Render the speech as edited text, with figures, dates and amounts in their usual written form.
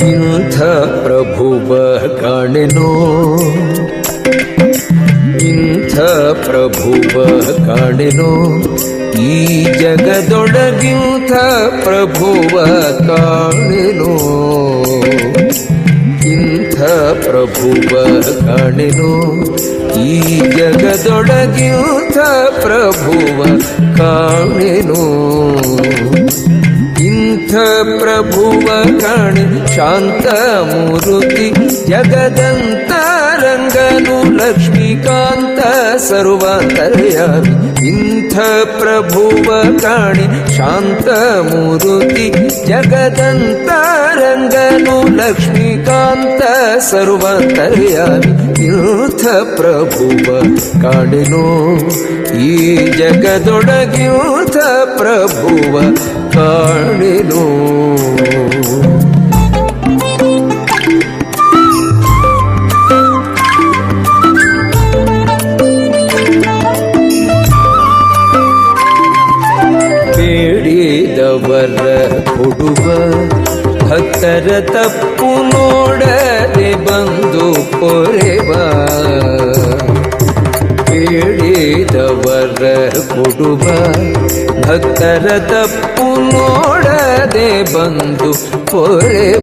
ಇಂಥ ಪ್ರಭುವ ಕಾಣೆನೋ, ಇಂಥ ಪ್ರಭುವ ಕಾಣೆನೋ, ಈ ಜಗದೊಳಗಿಂಥ ಪ್ರಭುವ ಕಾಣೆನೋ, ಇಂಥ ಪ್ರಭುವ ಕಾಣೆನೋ, ಈ ಜಗದೊಳಗಿಂಥ ಪ್ರಭುವ ಕಾಣೆನೋ. ಇಂಥ ಪ್ರಭುವ ಕಾಣೆ ಶಾಂತ ಮೂರುತಿ ಜಗದಂತರಂಗನು ಲಕ್ಷ್ಮೀಕಾಂತ ಸರ್ವಾಂತರ್ಯಾಮಿ. ಇಂಥ ಪ್ರಭುವ ಕಾಣೆ ಶಾಂತ ಮೂರುತಿ ಜಗದಂತರಂಗನು ಲಕ್ಷ್ಮೀಕಾಂತ ಸರ್ವಾಂತರ್ಯಾಮಿ. ಇಂಥ ಪ್ರಭುವ ಕಾಣೆನೋ, ಈ ಜಗದೊಳಗಿಂಥ ಪ್ರಭುವ ಕಾಣೆನೋ. ಬೇಡಿದವರ ಕೊಡುವ ಭಕ್ತರ ತಪ್ಪು ನೋಡದೆ ಬಂದು ಪೊರೆವ. ಬೇಡಿದವರ ಕೊಡುವ ಭಕ್ತರ ತಪ್ಪು ನೋಡದೆ ಬಂದು ಪೊರೆ